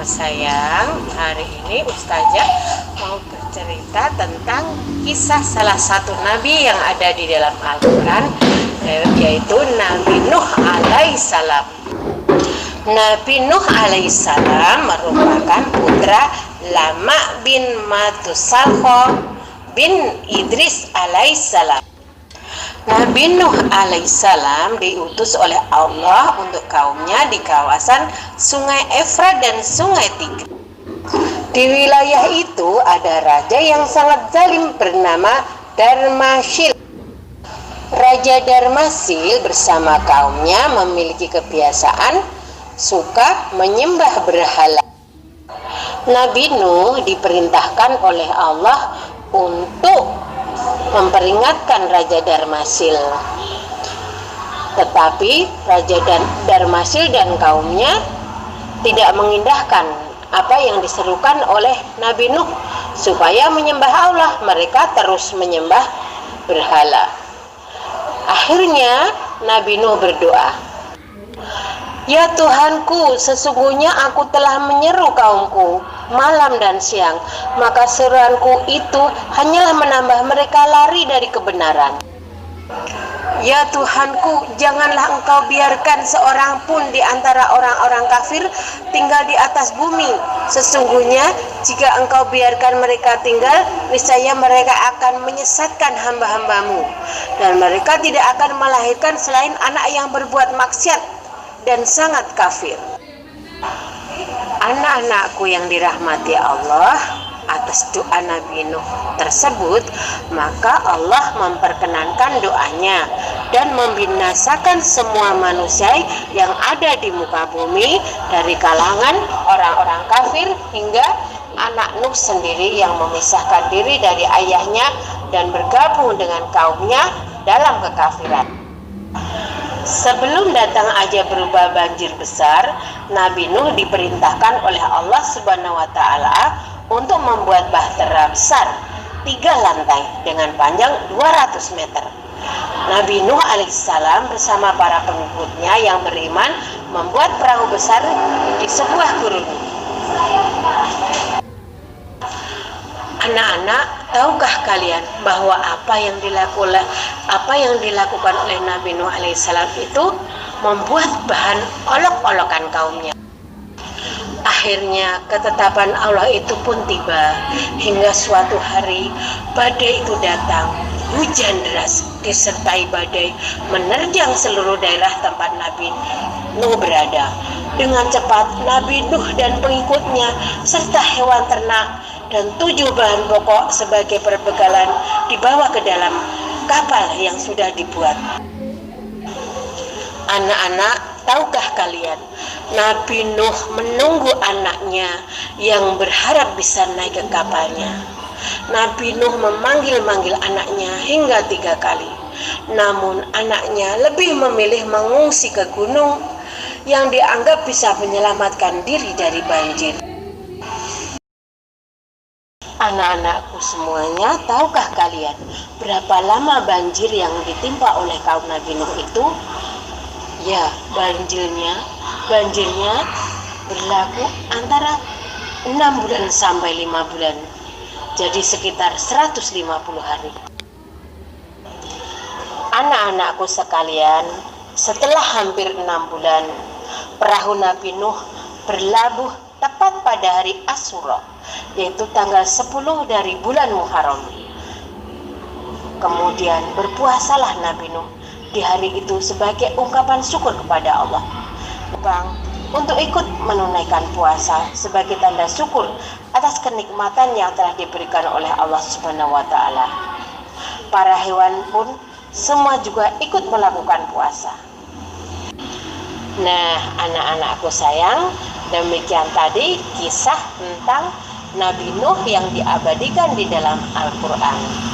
sayang, hari ini Ustazah mau bercerita tentang kisah salah satu nabi yang ada di dalam Al-Quran, yaitu Nabi Nuh alaihissalam. Nabi Nuh alaihissalam merupakan putra Lama bin Matusalho bin Idris alaihissalam. Nabi Nuh alaihissalam diutus oleh Allah untuk kaumnya di kawasan Sungai Efrat dan Sungai Tigris. Di wilayah itu ada raja yang sangat zalim bernama Darmasil. Raja Darmasil bersama kaumnya memiliki kebiasaan suka menyembah berhala. Nabi Nuh diperintahkan oleh Allah untuk memperingatkan Raja Darmasil. Tetapi Raja Darmasil dan kaumnya tidak mengindahkan apa yang diserukan oleh Nabi Nuh supaya menyembah Allah. Mereka terus menyembah berhala. Akhirnya Nabi Nuh berdoa, "Ya Tuhanku, sesungguhnya aku telah menyeru kaumku malam dan siang, maka seruanku itu hanyalah menambah mereka lari dari kebenaran. Ya Tuhanku, janganlah Engkau biarkan seorang pun di antara orang-orang kafir tinggal di atas bumi. Sesungguhnya jika Engkau biarkan mereka tinggal, niscaya mereka akan menyesatkan hamba-hambamu, dan mereka tidak akan melahirkan selain anak yang berbuat maksiat dan sangat kafir." Anak-anakku yang dirahmati Allah, atas doa Nabi Nuh tersebut, maka Allah memperkenankan doanya dan membinasakan semua manusia yang ada di muka bumi dari kalangan orang-orang kafir hingga anak Nuh sendiri yang memisahkan diri dari ayahnya dan bergabung dengan kaumnya dalam kekafiran. Sebelum datang aja berupa banjir besar, Nabi Nuh diperintahkan oleh Allah Subhanahu wa Ta'ala untuk membuat bahtera besar 3 lantai dengan panjang 200 meter. Nabi Nuh alaihissalam bersama para pengikutnya yang beriman membuat perahu besar di sebuah gurun. Anak-anak, tahukah kalian bahwa apa yang dilakukan oleh Nabi Nuh alaihissalam itu membuat bahan olok-olokan kaumnya. Akhirnya ketetapan Allah itu pun tiba, hingga suatu hari badai itu datang. Hujan deras disertai badai menerjang seluruh daerah tempat Nabi Nuh berada. Dengan cepat Nabi Nuh dan pengikutnya serta hewan ternak dan 7 bahan pokok sebagai perbekalan dibawa ke dalam kapal yang sudah dibuat. Anak-anak, tahukah kalian, Nabi Nuh menunggu anaknya yang berharap bisa naik ke kapalnya. Nabi Nuh memanggil-manggil anaknya hingga 3 kali. Namun anaknya lebih memilih mengungsi ke gunung yang dianggap bisa menyelamatkan diri dari banjir. Anak-anakku semuanya, tahukah kalian berapa lama banjir yang ditimpa oleh kaum Nabi Nuh itu? Ya, banjirnya berlaku antara 6 bulan sampai 5 bulan. Jadi sekitar 150 hari. Anak-anakku sekalian, setelah hampir 6 bulan, perahu Nabi Nuh berlabuh tepat pada hari Asyura, yaitu tanggal 10 dari bulan Muharram. Kemudian berpuasalah Nabi Nuh di hari itu sebagai ungkapan syukur kepada Allah. Untuk ikut menunaikan puasa sebagai tanda syukur atas kenikmatan yang telah diberikan oleh Allah Subhanahu wa Ta'ala. Para hewan pun semua juga ikut melakukan puasa. Nah, anak-anakku sayang, demikian tadi kisah tentang Nabi Nuh yang diabadikan di dalam Al-Quran.